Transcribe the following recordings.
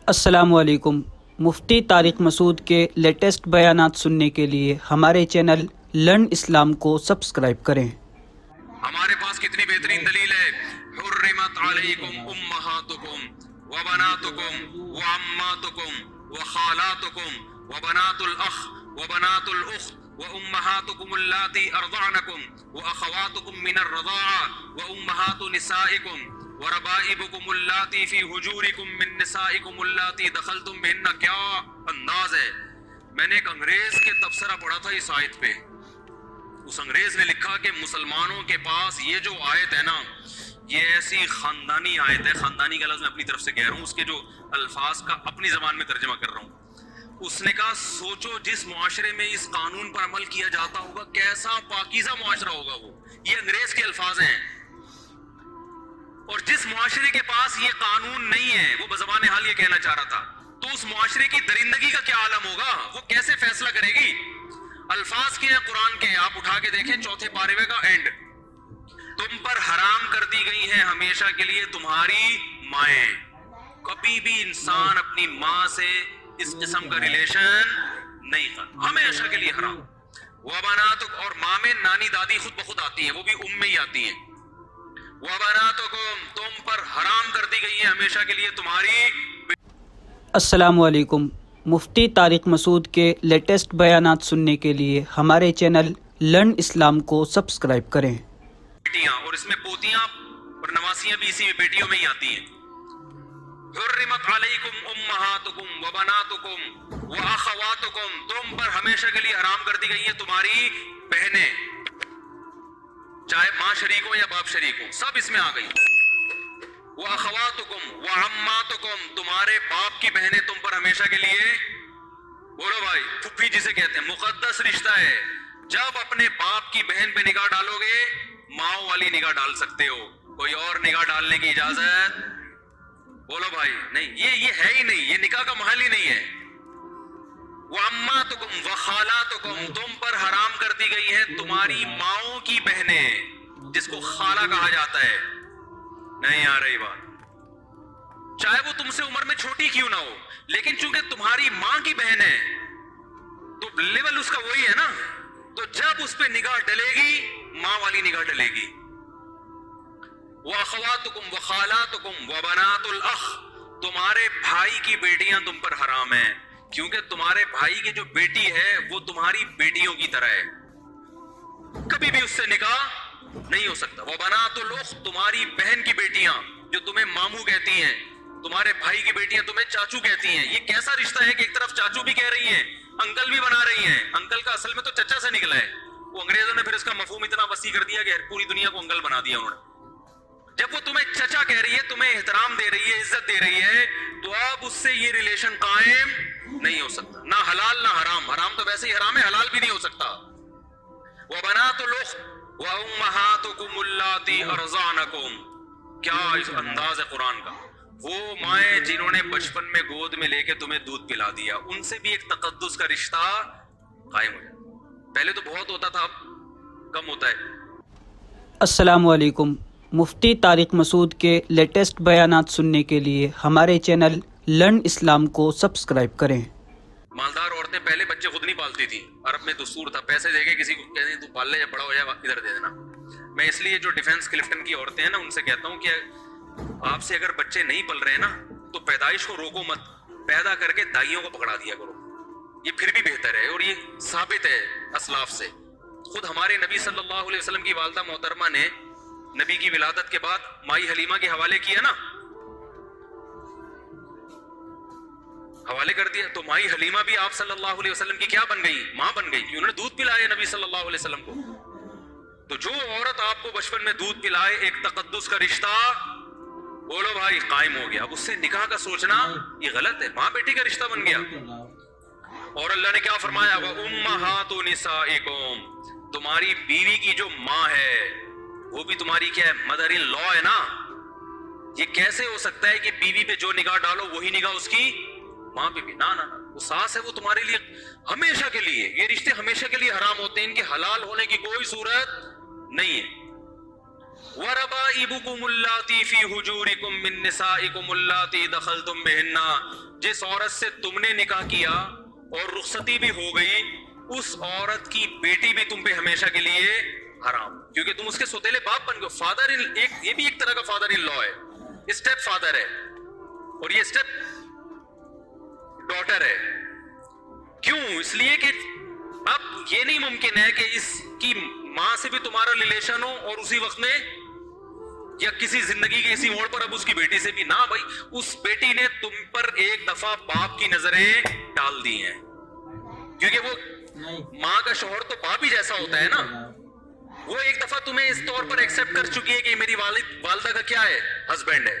السلام علیکم۔ مفتی طارق مسعود کے لیٹسٹ بیانات سننے کے لیے ہمارے چینل لرن اسلام کو سبسکرائب کریں۔ ہمارے پاس کتنی بہترین دلیل ہے۔ حرمت علیکم امہاتکم وبناتکم وعماتکم وخالاتکم وبنات الاخ وبنات الاخت وامہاتکم اللاتی ارضعنکم واخواتکم من الرضاعہ وامہات نسائکم وربائبکم اللاتی فی حجورکم من نسائکم اللاتی دخلتم بہن۔ کیا انداز ہے! میں نے ایک انگریز کے تبصرہ پڑھا تھا اس آیت پہ۔ اس انگریز نے لکھا کہ مسلمانوں کے پاس یہ جو آیت ہے نا، یہ ایسی خاندانی آیت ہے۔ خاندانی کا لفظ میں اپنی طرف سے کہہ رہا ہوں، اس کے جو الفاظ کا اپنی زبان میں ترجمہ کر رہا ہوں۔ اس نے کہا سوچو جس معاشرے میں اس قانون پر عمل کیا جاتا ہوگا کیسا پاکیزہ معاشرہ ہوگا وہ۔ یہ انگریز کے الفاظ ہیں۔ اور جس معاشرے کے پاس یہ قانون نہیں ہے، وہ بزبان حال یہ کہنا چاہ رہا تھا، تو اس معاشرے کی درندگی کا کیا عالم ہوگا؟ وہ کیسے فیصلہ کرے گی؟ الفاظ کے ہیں قرآن کے، آپ اٹھا کے دیکھیں چوتھے پارے کا اینڈ۔ تم پر حرام کر دی گئی ہیں ہمیشہ کے لیے تمہاری مائیں۔ کبھی بھی انسان اپنی ماں سے اس قسم کا ریلیشن نہیں کرتا، ہمیشہ کے لیے حرام۔ وبناتک، اور ماں میں نانی دادی خود بخود آتی ہیں، وہ بھی ام میں ہی آتی ہیں۔ وبناتکم، تم پر حرام کر دی گئی ہے ہمیشہ کے لیے تمہاری۔ السلام علیکم۔ مفتی طارق مسعود کے لیٹسٹ بیانات سننے کے لیے ہمارے چینل لرن اسلام کو سبسکرائب کریں۔ بیٹیاں، اور اس میں پوتیاں اور نواسیاں بھی اسی میں بیٹیوں میں ہی آتی ہیں۔ حرمت علیکم امہاتکم وبناتکم واخواتکم، تم پر ہمیشہ کے لیے حرام کر دی گئی ہیں تمہاری بہنیں، چاہے ماں شریک ہو یا باپ شریک ہو، سب اس میں آ گئی۔ واخواتکم وعماتکم، تمہارے باپ کی بہنیں تم پر ہمیشہ کے لیے، بولو بھائی، پھپھی جسے کہتے ہیں، مقدس رشتہ ہے۔ جب اپنے باپ کی بہن پہ نگاہ ڈالو گے ماؤں والی نگاہ ڈال سکتے ہو، کوئی اور نگاہ ڈالنے کی اجازت، بولو بھائی، نہیں، یہ ہے ہی نہیں، یہ نکاح کا محل ہی نہیں ہے۔ وَأَمَّاتُكُمْ وَخَالَاتُكُمْ، تم پر حرام کر دی گئی ہے تمہاری ماؤں کی بہنیں، جس کو خالہ کہا جاتا ہے۔ نہیں آ رہی بات، چاہے وہ تم سے عمر میں چھوٹی کیوں نہ ہو، لیکن چونکہ تمہاری ماں کی بہن ہے تو لیول اس کا وہی ہے نا، تو جب اس پہ نگاہ ڈلے گی ماں والی نگاہ ڈلے گی۔ وَأَخَوَاتُكُمْ وَخَالَاتُكُمْ وَبَنَاتُ الْأَخْ، تمہارے بھائی کی بیٹیاں تم پر حرام ہیں، کیونکہ تمہارے بھائی کی جو بیٹی ہے وہ تمہاری بیٹیوں کی طرح ہے، کبھی بھی اس سے نکاح نہیں ہو سکتا۔ وَبَنَاتُ الْأُخْتِ، تمہاری بہن کی بیٹیاں جو تمہیں ماموں کہتی ہیں، تمہارے بھائی کی بیٹیاں تمہیں چاچو کہتی ہیں۔ یہ کیسا رشتہ ہے کہ ایک طرف چاچو بھی کہہ رہی ہیں، انکل بھی بنا رہی ہیں؟ انکل کا اصل میں تو چچا سے نکلا ہے، وہ انگریزوں نے پھر اس کا مفہوم اتنا وسیع کر دیا کہ پوری دنیا کو انکل بنا دیا انہوں نے۔ جب وہ تمہیں چچا کہہ رہی ہے، تمہیں احترام دے رہی ہے، عزت دے رہی ہے، تو اب اس سے یہ ریلیشن قائم نہیں ہو سکتا، نہ حلال نہ حرام۔ حرام تو ویسے ہی حرام ہے، حلال بھی نہیں ہو سکتا۔ وَبَنَاتُ الْأُخْتِ وَأُمَّهَاتُكُمُ اللَّاتِي أَرْضَعْنَكُمْ، کیا اس انداز ہے قرآن کا! وہ مائیں جنہوں نے بچپن میں گود میں لے کے تمہیں دودھ پلا دیا، ان سے بھی ایک تقدس کا رشتہ قائم ہو جائے۔ پہلے تو بہت ہوتا تھا، اب کم ہوتا ہے۔ السلام علیکم۔ مفتی طارق مسعود کے لیٹسٹ بیانات سننے کے لیے ہمارے چینل لرن اسلام کو سبسکرائب کریں۔ مالدار عورتیں پہلے بچے خود نہیں پالتی تھی، عرب میں دستور تھا، پیسے دے کے کسی کو کہتے ہیں تو پال لے، یا بڑا ہو جائے ادھر دے دینا۔ میں اس لیے جو ڈیفینس کلفٹن کی عورتیں ہیں نا، ان سے کہتا ہوں کہ آپ سے اگر بچے نہیں پل رہے ہیں نا تو پیدائش کو روکو مت، پیدا کر کے دائیوں کو پکڑا دیا کرو، یہ پھر بھی بہتر ہے، اور یہ ثابت ہے اسلاف سے۔ خود ہمارے نبی صلی اللہ علیہ وسلم کی والدہ محترمہ نے نبی کی ولادت کے بعد مائی حلیمہ کے حوالے کیا نا، حوالے کر دیا، تو مائی حلیمہ بھی آپ صلی اللہ علیہ وسلم کی کیا بن گئی؟ ماں بن گئی، انہوں نے دودھ پلایا نبی صلی اللہ علیہ وسلم کو۔ تو جو عورت آپ کو بچپن میں دودھ پلائے، ایک تقدس کا رشتہ، بولو بھائی، قائم ہو گیا۔ اب اس سے نکاح کا سوچنا یہ غلط ہے، ماں بیٹی کا رشتہ بن گیا۔ اور اللہ نے کیا فرمایا؟ وَأُمَّهَاتُ نِسَائِكُمْ، تمہاری بیوی کی جو ماں ہے وہ بھی تمہاری کیا ہے؟ مدر ان لا ہے نا۔ یہ کیسے ہو سکتا ہے کہ بیوی پہ جو نگاہ ڈالو وہی نگاہ اس کی ماں پہ بھی؟ نہ نہ، وہ ساس ہے، وہ تمہارے لیے ہمیشہ کے لیے، یہ رشتے ہمیشہ کے لیے حرام ہوتے ہیں، ان کے حلال ہونے کی کوئی صورت نہیں ہے۔ وربائبکم اللاتی فی حجورکم من نسائکم اللاتی دخلتم بہن، جس عورت سے تم نے نکاح کیا اور رخصتی بھی ہو گئی، اس عورت کی بیٹی بھی تم پہ ہمیشہ کے لیے حرام، کیونکہ تم اس کے سوتیلے باپ بن گئے. فادر یہ بھی ایک طرح کا فادر ان لا ہے، اسٹیپ فادر ہے، اور یہ اسٹیپ ڈاٹر ہے. کیوں؟ اس لیے کہ اب یہ نہیں ممکن ہے کہ اس کی ماں سے بھی تمہارا ریلیشن ہو اور اسی وقت میں یا کسی زندگی کے کسی موڑ پر اب اس کی بیٹی سے بھی نہ. بھائی اس بیٹی نے تم پر ایک دفعہ باپ کی نظریں ڈال دی ہیں، کیونکہ وہ ماں کا شوہر تو باپ ہی جیسا ہوتا ہے نا. وہ ایک دفعہ تمہیں اس طور پر ایکسپٹ کر چکی ہے کہ میری والدہ کا کیا ہے، ہسبینڈ ہے.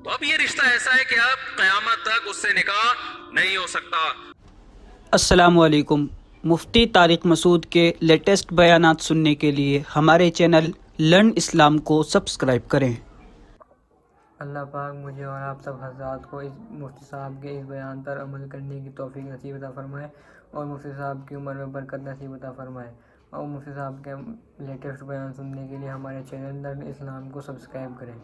تو اب یہ رشتہ ایسا ہے کہ اب قیامت تک اس سے نکاح نہیں ہو سکتا. السلام علیکم. مفتی طارق مسعود کے لیٹسٹ بیانات سننے کے لیے ہمارے چینل لرن اسلام کو سبسکرائب کریں. اللہ پاک مجھے اور آپ سب حضرات کو اس مفتی صاحب کے اس بیان پر عمل کرنے کی توفیق نصیب عطا فرمائے، اور مفتی صاحب کی عمر میں برکت نصیب عطا فرمائے. اور مفتی صاحب کے لیٹسٹ بیان سننے کے لیے ہمارے چینل لرن اسلام کو سبسکرائب کریں.